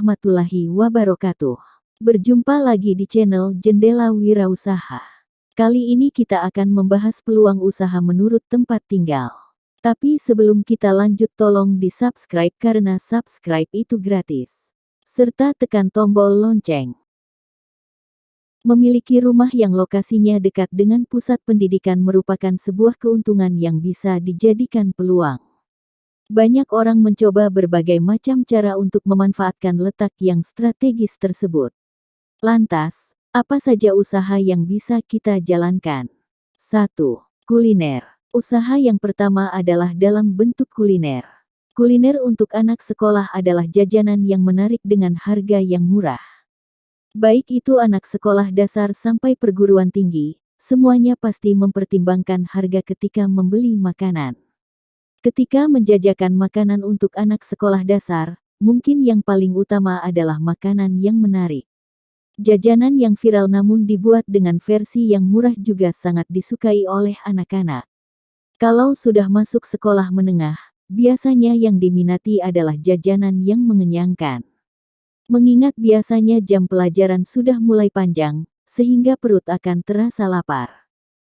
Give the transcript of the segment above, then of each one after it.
warahmatullahi wabarakatuh. Berjumpa lagi di channel Jendela Wirausaha. Kali ini kita akan membahas peluang usaha menurut tempat tinggal. Tapi sebelum kita lanjut tolong di subscribe karena subscribe itu gratis. Serta tekan tombol lonceng. Memiliki rumah yang lokasinya dekat dengan pusat pendidikan merupakan sebuah keuntungan yang bisa dijadikan peluang. Banyak orang mencoba berbagai macam cara untuk memanfaatkan letak yang strategis tersebut. Lantas, apa saja usaha yang bisa kita jalankan? 1. Kuliner. Usaha yang pertama adalah dalam bentuk kuliner. Kuliner untuk anak sekolah adalah jajanan yang menarik dengan harga yang murah. Baik itu anak sekolah dasar sampai perguruan tinggi, semuanya pasti mempertimbangkan harga ketika membeli makanan. Ketika menjajakan makanan untuk anak sekolah dasar, mungkin yang paling utama adalah makanan yang menarik. Jajanan yang viral namun dibuat dengan versi yang murah juga sangat disukai oleh anak-anak. Kalau sudah masuk sekolah menengah, biasanya yang diminati adalah jajanan yang mengenyangkan. Mengingat biasanya jam pelajaran sudah mulai panjang, sehingga perut akan terasa lapar.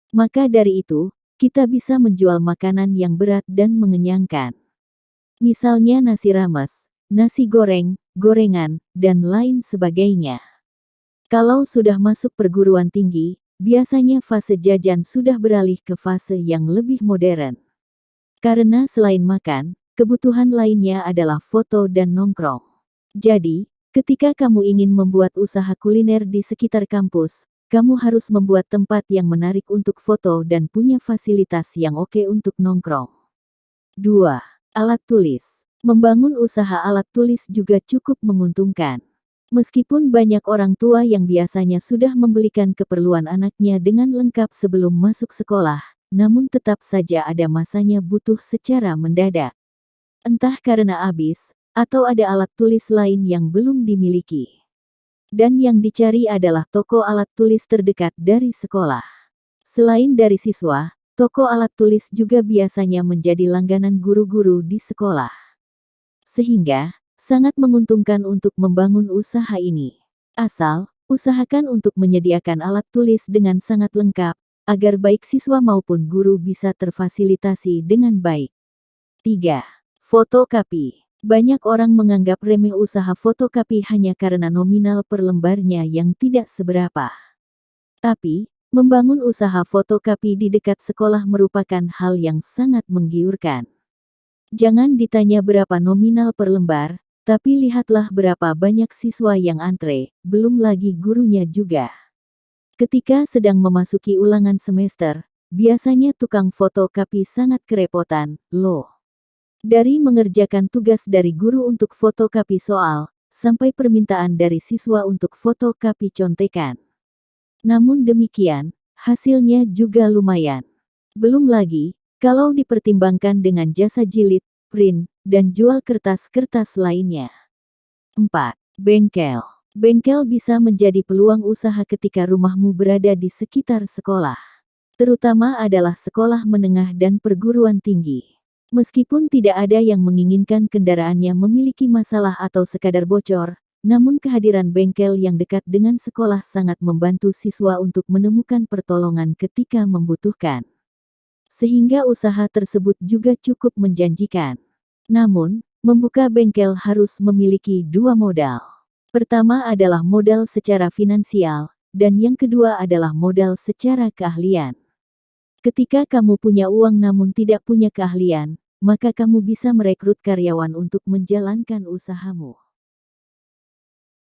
Maka dari itu, kita bisa menjual makanan yang berat dan mengenyangkan. Misalnya nasi rames, nasi goreng, gorengan, dan lain sebagainya. Kalau sudah masuk perguruan tinggi, biasanya fase jajan sudah beralih ke fase yang lebih modern. Karena selain makan, kebutuhan lainnya adalah foto dan nongkrong. Jadi, ketika kamu ingin membuat usaha kuliner di sekitar kampus, kamu harus membuat tempat yang menarik untuk foto dan punya fasilitas yang oke untuk nongkrong. 2. Alat tulis. Membangun usaha alat tulis juga cukup menguntungkan. Meskipun banyak orang tua yang biasanya sudah membelikan keperluan anaknya dengan lengkap sebelum masuk sekolah, namun tetap saja ada masanya butuh secara mendadak. Entah karena habis, atau ada alat tulis lain yang belum dimiliki. Dan yang dicari adalah toko alat tulis terdekat dari sekolah. Selain dari siswa, toko alat tulis juga biasanya menjadi langganan guru-guru di sekolah. Sehingga, sangat menguntungkan untuk membangun usaha ini. Asal, usahakan untuk menyediakan alat tulis dengan sangat lengkap, agar baik siswa maupun guru bisa terfasilitasi dengan baik. 3. Fotokopi. Banyak orang menganggap remeh usaha fotokopi hanya karena nominal per lembarnya yang tidak seberapa. Tapi, membangun usaha fotokopi di dekat sekolah merupakan hal yang sangat menggiurkan. Jangan ditanya berapa nominal per lembar, tapi lihatlah berapa banyak siswa yang antre, belum lagi gurunya juga. Ketika sedang memasuki ulangan semester, biasanya tukang fotokopi sangat kerepotan, loh. Dari mengerjakan tugas dari guru untuk fotokopi soal, sampai permintaan dari siswa untuk fotokopi contekan. Namun demikian, hasilnya juga lumayan. Belum lagi, kalau dipertimbangkan dengan jasa jilid, print, dan jual kertas-kertas lainnya. 4. Bengkel. Bengkel bisa menjadi peluang usaha ketika rumahmu berada di sekitar sekolah. Terutama adalah sekolah menengah dan perguruan tinggi. Meskipun tidak ada yang menginginkan kendaraannya memiliki masalah atau sekadar bocor, namun kehadiran bengkel yang dekat dengan sekolah sangat membantu siswa untuk menemukan pertolongan ketika membutuhkan. Sehingga usaha tersebut juga cukup menjanjikan. Namun, membuka bengkel harus memiliki dua modal. Pertama adalah modal secara finansial, dan yang kedua adalah modal secara keahlian. Ketika kamu punya uang namun tidak punya keahlian, maka kamu bisa merekrut karyawan untuk menjalankan usahamu.